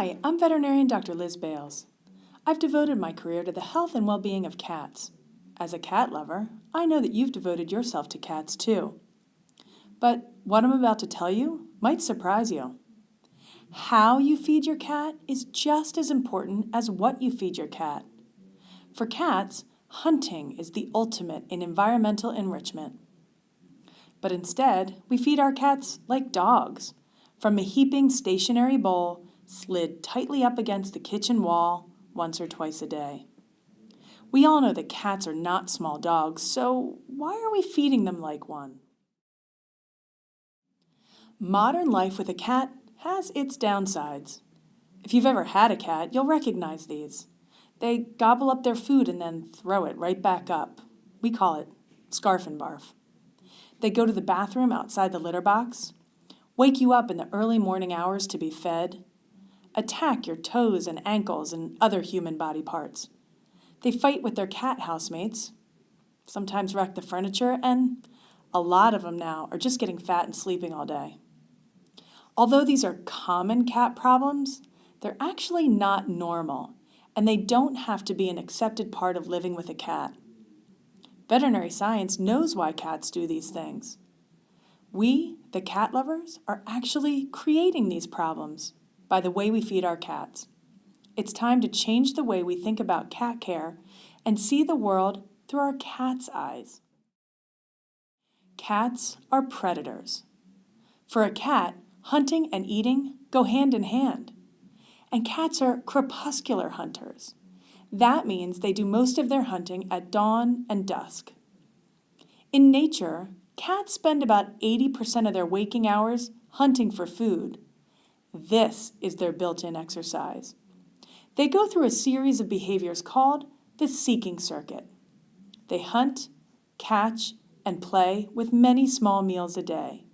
Hi, I'm veterinarian Dr. Liz Bales. I've devoted my career to the health and well-being of cats. As a cat lover, I know that you've devoted yourself to cats too. But what I'm about to tell you might surprise you. How you feed your cat is just as important as what you feed your cat. For cats, hunting is the ultimate in environmental enrichment. But instead, we feed our cats like dogs, from a heaping stationary bowl slid tightly up against the kitchen wall once or twice a day. We all know that cats are not small dogs, so why are we feeding them like one? Modern life with a cat has its downsides. If you've ever had a cat, you'll recognize these. They gobble up their food and then throw it right back up. We call it scarf and barf. They go to the bathroom outside the litter box, wake you up in the early morning hours to be fed, attack your toes and ankles and other human body parts. They fight with their cat housemates, sometimes wreck the furniture, and a lot of them now are just getting fat and sleeping all day. Although these are common cat problems, they're actually not normal, and they don't have to be an accepted part of living with a cat. Veterinary science knows why cats do these things. We, the cat lovers, are actually creating these problems by the way we feed our cats. It's time to change the way we think about cat care and see the world through our cat's eyes. Cats are predators. For a cat, hunting and eating go hand in hand. And cats are crepuscular hunters. That means they do most of their hunting at dawn and dusk. In nature, cats spend about 80% of their waking hours hunting for food. This is their built-in exercise. They go through a series of behaviors called the seeking circuit. They hunt, catch, and play with many small meals a day.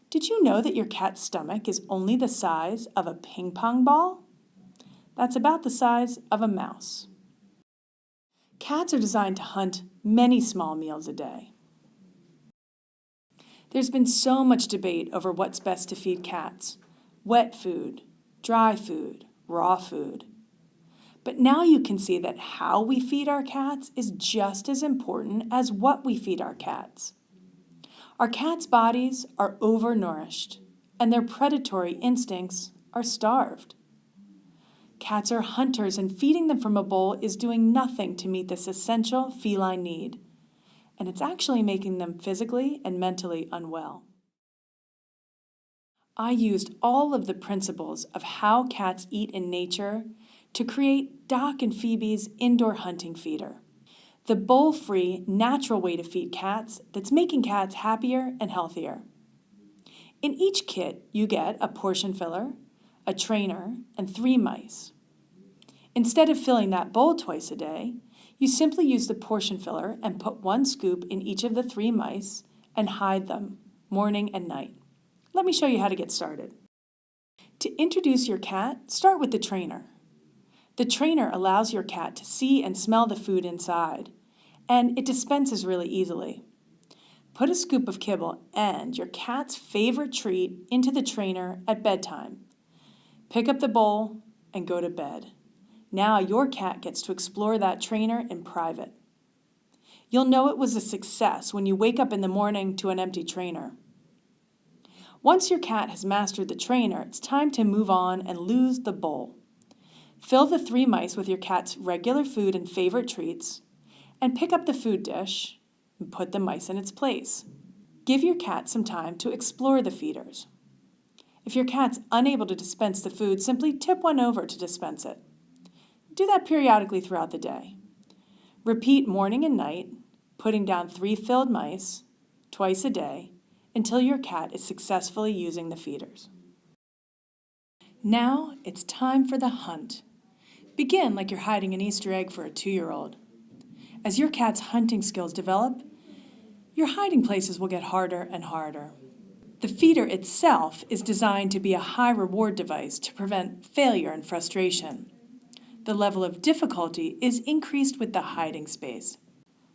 Did you know that your cat's stomach is only the size of a ping pong ball? That's about the size of a mouse. Cats are designed to hunt many small meals a day. There's been so much debate over what's best to feed cats: wet food, dry food, raw food. But now you can see that how we feed our cats is just as important as what we feed our cats. Our cats' bodies are overnourished, and their predatory instincts are starved. Cats are hunters, and feeding them from a bowl is doing nothing to meet this essential feline need, and it's actually making them physically and mentally unwell. I used all of the principles of how cats eat in nature to create Doc and Phoebe's indoor hunting feeder, the bowl-free, natural way to feed cats that's making cats happier and healthier. In each kit, you get a portion filler, a trainer, and 3 mice. Instead of filling that bowl twice a day, you simply use the portion filler and put 1 scoop in each of the 3 mice and hide them morning and night. Let me show you how to get started. To introduce your cat, start with the trainer. The trainer allows your cat to see and smell the food inside, and it dispenses really easily. Put a scoop of kibble and your cat's favorite treat into the trainer at bedtime. Pick up the bowl and go to bed. Now your cat gets to explore that trainer in private. You'll know it was a success when you wake up in the morning to an empty trainer. Once your cat has mastered the trainer, it's time to move on and lose the bowl. Fill the 3 mice with your cat's regular food and favorite treats, and pick up the food dish and put the mice in its place. Give your cat some time to explore the feeders. If your cat's unable to dispense the food, simply tip one over to dispense it. Do that periodically throughout the day. Repeat morning and night, putting down 3 filled mice twice a day until your cat is successfully using the feeders. Now it's time for the hunt. Begin like you're hiding an Easter egg for a 2-year-old. As your cat's hunting skills develop, your hiding places will get harder and harder. The feeder itself is designed to be a high reward device to prevent failure and frustration. The level of difficulty is increased with the hiding space.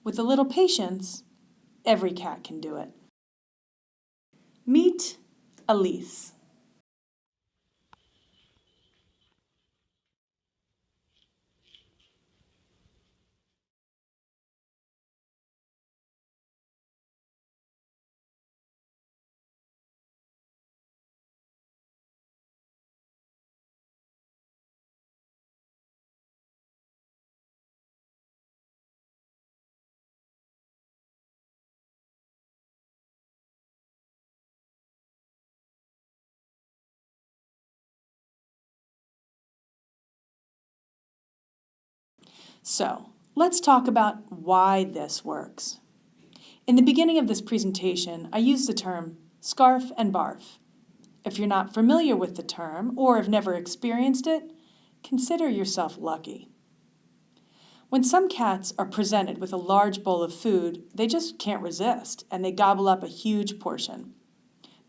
With a little patience, every cat can do it. Meet Elise. So, let's talk about why this works. In the beginning of this presentation, I used the term scarf and barf. If you're not familiar with the term or have never experienced it, consider yourself lucky. When some cats are presented with a large bowl of food, they just can't resist and they gobble up a huge portion.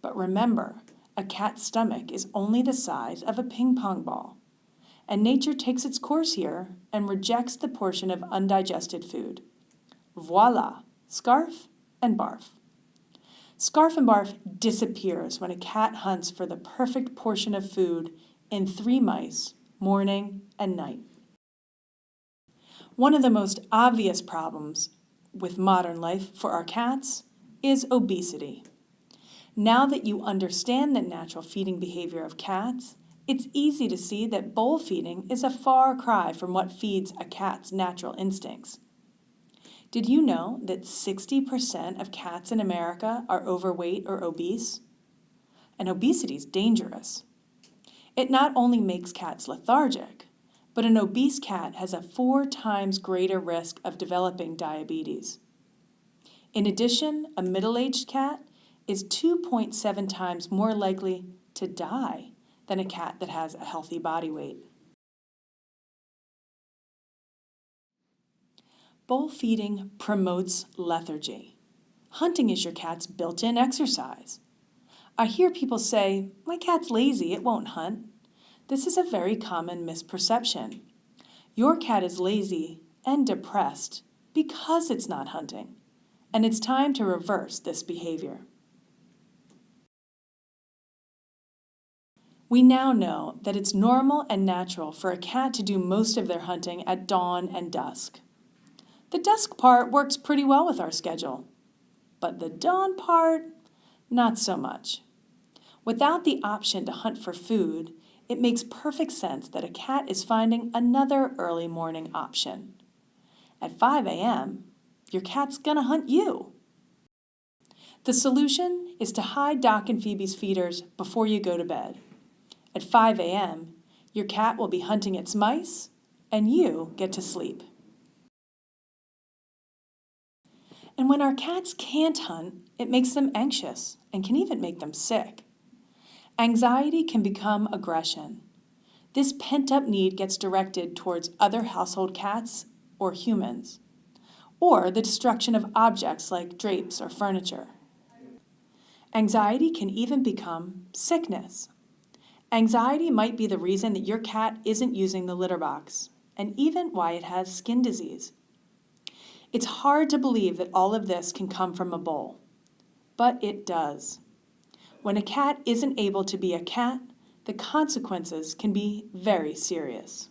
But remember, a cat's stomach is only the size of a ping pong ball, and nature takes its course here and rejects the portion of undigested food. Voila, scarf and barf. Scarf and barf disappears when a cat hunts for the perfect portion of food in 3 mice, morning and night. One of the most obvious problems with modern life for our cats is obesity. Now that you understand the natural feeding behavior of cats, it's easy to see that bowl feeding is a far cry from what feeds a cat's natural instincts. Did you know that 60% of cats in America are overweight or obese? And obesity is dangerous. It not only makes cats lethargic, but an obese cat has a 4 times greater risk of developing diabetes. In addition, a middle-aged cat is 2.7 times more likely to die than a cat that has a healthy body weight. Bowl feeding promotes lethargy. Hunting is your cat's built-in exercise. I hear people say, "My cat's lazy, it won't hunt." This is a very common misperception. Your cat is lazy and depressed because it's not hunting, and it's time to reverse this behavior. We now know that it's normal and natural for a cat to do most of their hunting at dawn and dusk. The dusk part works pretty well with our schedule, but the dawn part, not so much. Without the option to hunt for food, it makes perfect sense that a cat is finding another early morning option. At 5 a.m., your cat's gonna hunt you. The solution is to hide Doc and Phoebe's feeders before you go to bed. At 5 a.m., your cat will be hunting its mice, and you get to sleep. And when our cats can't hunt, it makes them anxious and can even make them sick. Anxiety can become aggression. This pent-up need gets directed towards other household cats or humans, or the destruction of objects like drapes or furniture. Anxiety can even become sickness. Anxiety might be the reason that your cat isn't using the litter box, and even why it has skin disease. It's hard to believe that all of this can come from a bowl, but it does. When a cat isn't able to be a cat, the consequences can be very serious.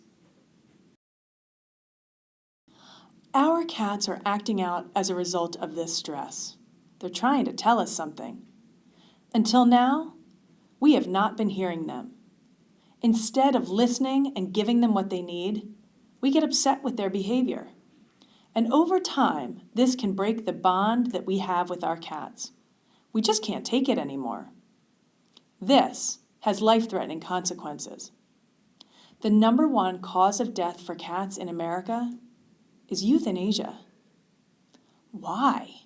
Our cats are acting out as a result of this stress. They're trying to tell us something. Until now, we have not been hearing them. Instead of listening and giving them what they need, we get upset with their behavior. And over time, this can break the bond that we have with our cats. We just can't take it anymore. This has life-threatening consequences. The number 1 cause of death for cats in America is euthanasia. Why?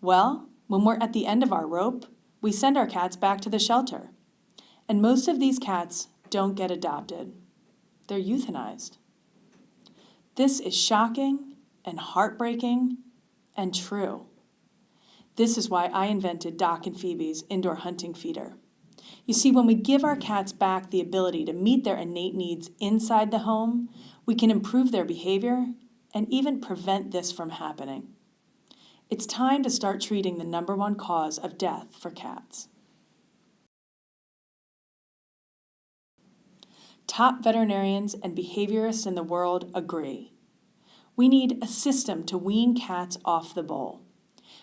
Well, when we're at the end of our rope, we send our cats back to the shelter. And most of these cats don't get adopted. They're euthanized. This is shocking and heartbreaking and true. This is why I invented Doc and Phoebe's indoor hunting feeder. You see, when we give our cats back the ability to meet their innate needs inside the home, we can improve their behavior and even prevent this from happening. It's time to start treating the number 1 cause of death for cats. Top veterinarians and behaviorists in the world agree. We need a system to wean cats off the bowl.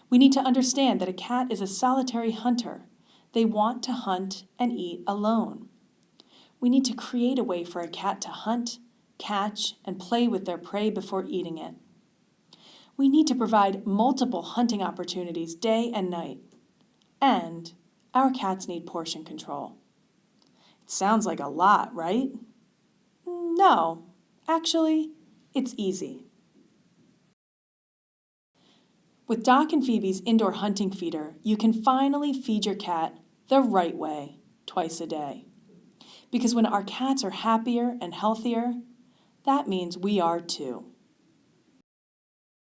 We need to understand that a cat is a solitary hunter. They want to hunt and eat alone. We need to create a way for a cat to hunt, catch, and play with their prey before eating it. We need to provide multiple hunting opportunities day and night. And our cats need portion control. It sounds like a lot, right? No, actually, It's easy. With Doc and Phoebe's indoor hunting feeder, you can finally feed your cat the right way, twice a day. Because when our cats are happier and healthier, that means we are too.